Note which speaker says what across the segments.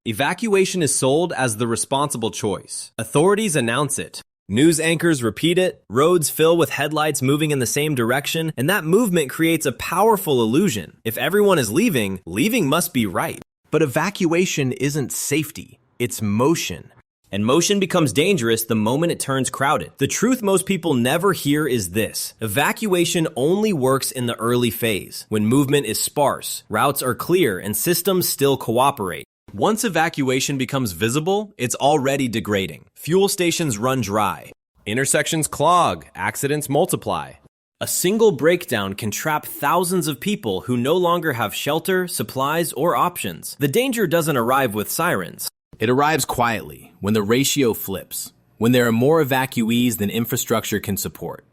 Speaker 1: Evacuation is sold as the responsible choice. Authorities announce it. News anchors repeat it, roads fill with headlights moving in the same direction, and that movement creates a powerful illusion. If everyone is leaving, leaving must be right. But evacuation isn't safety, it's motion. And motion becomes dangerous the moment it turns crowded. The truth most people never hear is this: evacuation only works in the early phase, when movement is sparse, routes are clear, and systems still cooperate. Once evacuation becomes visible, it's already degrading. Fuel stations run dry. Intersections clog, accidents multiply. A single breakdown can trap thousands of people who no longer have shelter, supplies, or options. The danger doesn't arrive with sirens. It arrives quietly, when the ratio flips, when there are more evacuees than infrastructure can support.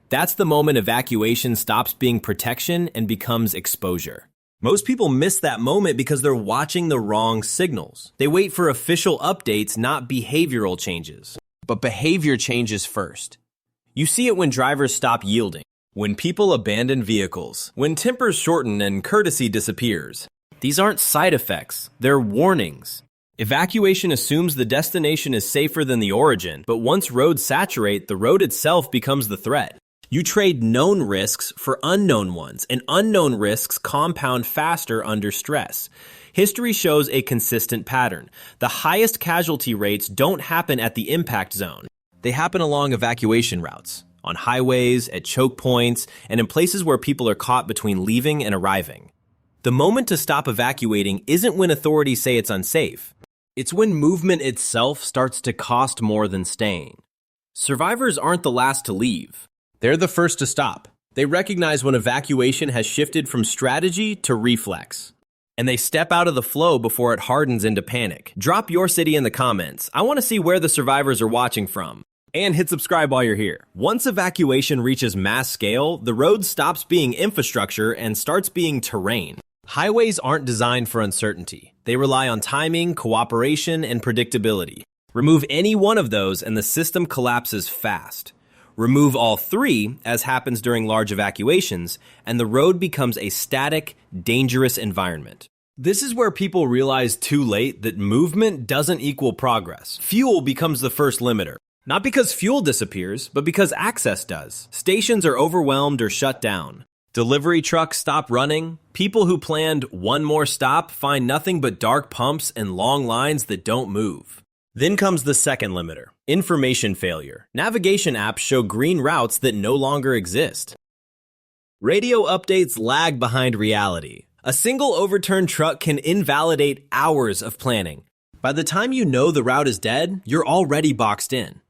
Speaker 1: That's the moment evacuation stops being protection and becomes exposure. Most people miss that moment because they're watching the wrong signals. They wait for official updates, not behavioral changes. But behavior changes first. You see it when drivers stop yielding, when people abandon vehicles, when tempers shorten and courtesy disappears. These aren't side effects, they're warnings. Evacuation assumes the destination is safer than the origin, but once roads saturate, the road itself becomes the threat. You trade known risks for unknown ones, and unknown risks compound faster under stress. History shows a consistent pattern. The highest casualty rates don't happen at the impact zone. They happen along evacuation routes, on highways, at choke points, and in places where people are caught between leaving and arriving. The moment to stop evacuating isn't when authorities say it's unsafe. It's when movement itself starts to cost more than staying. Survivors aren't the last to leave. They're the first to stop. They recognize when evacuation has shifted from strategy to reflex. And they step out of the flow before it hardens into panic. Drop your city in the comments. I want to see where the survivors are watching from. And hit subscribe while you're here. Once evacuation reaches mass scale, the road stops being infrastructure and starts being terrain. Highways aren't designed for uncertainty. They rely on timing, cooperation, and predictability. Remove any one of those and the system collapses fast. Remove all three, as happens during large evacuations, and the road becomes a static, dangerous environment. This is where people realize too late that movement doesn't equal progress. Fuel becomes the first limiter. Not because fuel disappears, but because access does. Stations are overwhelmed or shut down. Delivery trucks stop running. People who planned one more stop find nothing but dark pumps and long lines that don't move. Then comes the second limiter, information failure. Navigation apps show green routes that no longer exist. Radio updates lag behind reality. A single overturned truck can invalidate hours of planning. By the time you know the route is dead, you're already boxed in.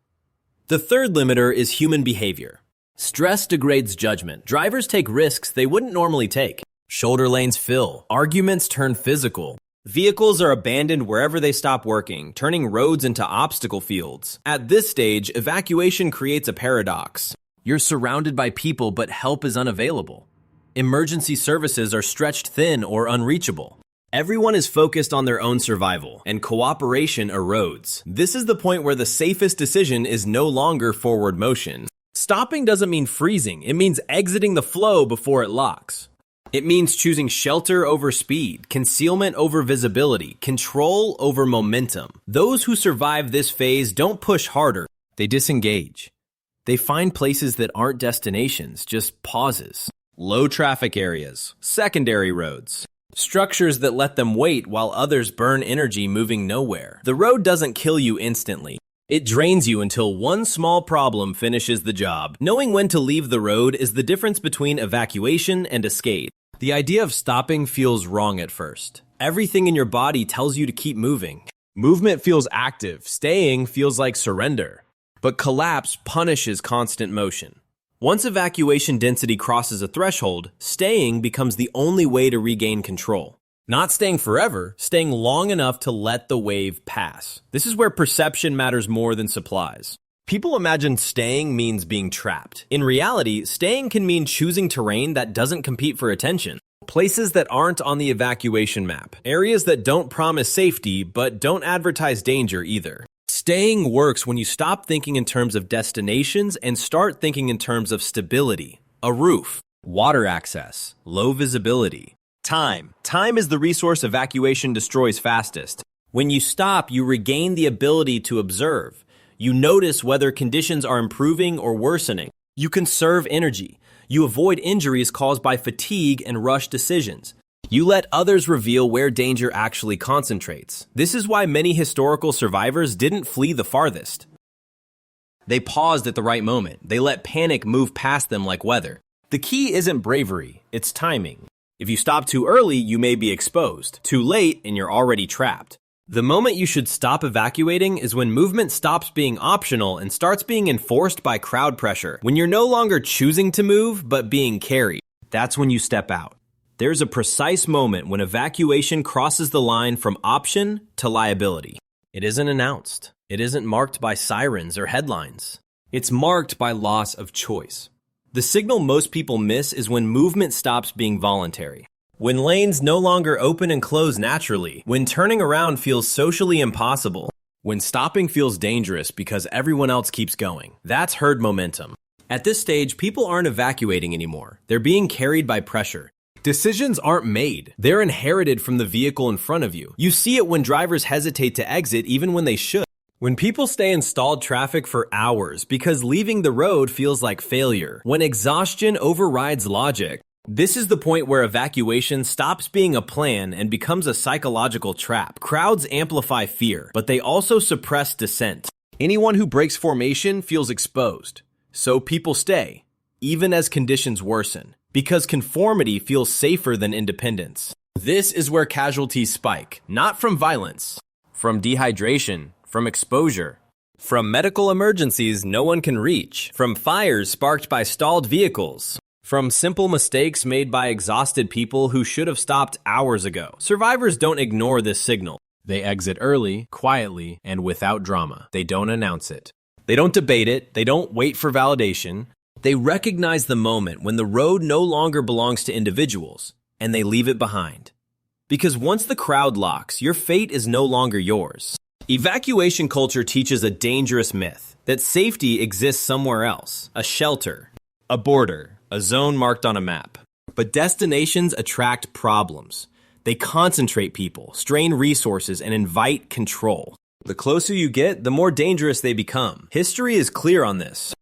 Speaker 1: The third limiter is human behavior. Stress degrades judgment. Drivers take risks they wouldn't normally take. Shoulder lanes fill. Arguments turn physical. Vehicles are abandoned wherever they stop working, turning roads into obstacle fields. At this stage, evacuation creates a paradox. You're surrounded by people, but help is unavailable. Emergency services are stretched thin or unreachable. Everyone is focused on their own survival, and cooperation erodes. This is the point where the safest decision is no longer forward motion. Stopping doesn't mean freezing, it means exiting the flow before it locks. It means choosing shelter over speed, concealment over visibility, control over momentum. Those who survive this phase don't push harder, they disengage. They find places that aren't destinations, just pauses. Low traffic areas, secondary roads, structures that let them wait while others burn energy moving nowhere. The road doesn't kill you instantly. It drains you until one small problem finishes the job. Knowing when to leave the road is the difference between evacuation and escape. The idea of stopping feels wrong at first. Everything in your body tells you to keep moving. Movement feels active. Staying feels like surrender. But collapse punishes constant motion. Once evacuation density crosses a threshold, staying becomes the only way to regain control. Not staying forever, staying long enough to let the wave pass. This is where perception matters more than supplies. People imagine staying means being trapped. In reality, staying can mean choosing terrain that doesn't compete for attention. Places that aren't on the evacuation map. Areas that don't promise safety, but don't advertise danger either. Staying works when you stop thinking in terms of destinations and start thinking in terms of stability. A roof, water access, low visibility. Time. Time is the resource evacuation destroys fastest. When you stop, you regain the ability to observe. You notice whether conditions are improving or worsening. You conserve energy. You avoid injuries caused by fatigue and rush decisions. You let others reveal where danger actually concentrates. This is why many historical survivors didn't flee the farthest. They paused at the right moment. They let panic move past them like weather. The key isn't bravery, it's timing. If you stop too early, you may be exposed. Too late, and you're already trapped. The moment you should stop evacuating is when movement stops being optional and starts being enforced by crowd pressure. When you're no longer choosing to move, but being carried. That's when you step out. There's a precise moment when evacuation crosses the line from option to liability. It isn't announced. It isn't marked by sirens or headlines. It's marked by loss of choice. The signal most people miss is when movement stops being voluntary. When lanes no longer open and close naturally. When turning around feels socially impossible. When stopping feels dangerous because everyone else keeps going. That's herd momentum. At this stage, people aren't evacuating anymore. They're being carried by pressure. Decisions aren't made. They're inherited from the vehicle in front of you. You see it when drivers hesitate to exit even when they should. When people stay in stalled traffic for hours because leaving the road feels like failure. When exhaustion overrides logic. This is the point where evacuation stops being a plan and becomes a psychological trap. Crowds amplify fear, but they also suppress dissent. Anyone who breaks formation feels exposed. So people stay, even as conditions worsen, because conformity feels safer than independence. This is where casualties spike, not from violence, from dehydration, from exposure, from medical emergencies no one can reach, from fires sparked by stalled vehicles, from simple mistakes made by exhausted people who should have stopped hours ago. Survivors don't ignore this signal. They exit early, quietly, and without drama. They don't announce it. They don't debate it. They don't wait for validation. They recognize the moment when the road no longer belongs to individuals, and they leave it behind. Because once the crowd locks, your fate is no longer yours. Evacuation culture teaches a dangerous myth that safety exists somewhere else, a shelter, a border, a zone marked on a map. But destinations attract problems. They concentrate people, strain resources, and invite control. The closer you get, the more dangerous they become. History is clear on this.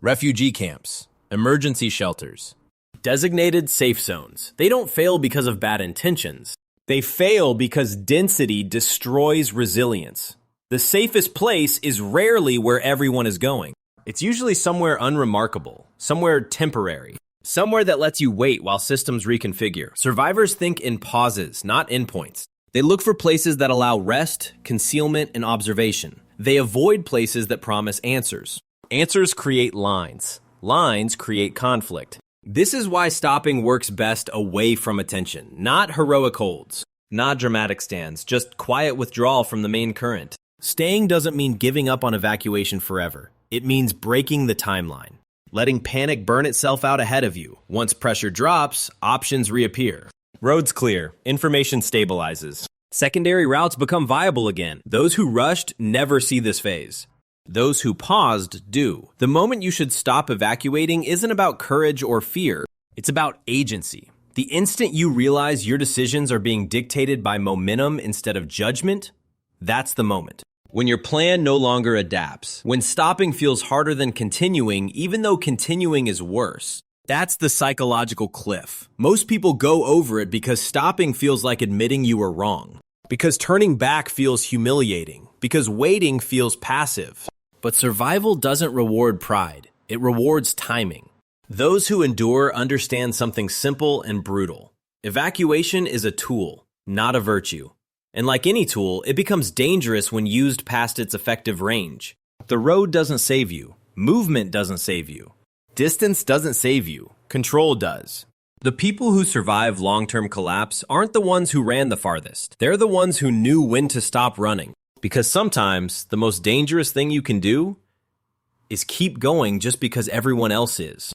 Speaker 1: Refugee camps, emergency shelters, designated safe zones. They don't fail because of bad intentions. They fail because density destroys resilience. The safest place is rarely where everyone is going. It's usually somewhere unremarkable, somewhere temporary, somewhere that lets you wait while systems reconfigure. Survivors think in pauses, not endpoints. They look for places that allow rest, concealment, and observation. They avoid places that promise answers. Answers create lines. Lines create conflict. This is why stopping works best away from attention, not heroic holds, not dramatic stands, just quiet withdrawal from the main current. Staying doesn't mean giving up on evacuation forever. It means breaking the timeline, letting panic burn itself out ahead of you. Once pressure drops, options reappear. Roads clear, information stabilizes. Secondary routes become viable again. Those who rushed never see this phase. Those who paused do. The moment you should stop evacuating isn't about courage or fear. It's about agency. The instant you realize your decisions are being dictated by momentum instead of judgment, that's the moment. When your plan no longer adapts. When stopping feels harder than continuing, even though continuing is worse. That's the psychological cliff. Most people go over it because stopping feels like admitting you were wrong. Because turning back feels humiliating. Because waiting feels passive. But survival doesn't reward pride. It rewards timing. Those who endure understand something simple and brutal. Evacuation is a tool, not a virtue. And like any tool, it becomes dangerous when used past its effective range. The road doesn't save you. Movement doesn't save you. Distance doesn't save you. Control does. The people who survive long-term collapse aren't the ones who ran the farthest. They're the ones who knew when to stop running. Because sometimes the most dangerous thing you can do is keep going just because everyone else is.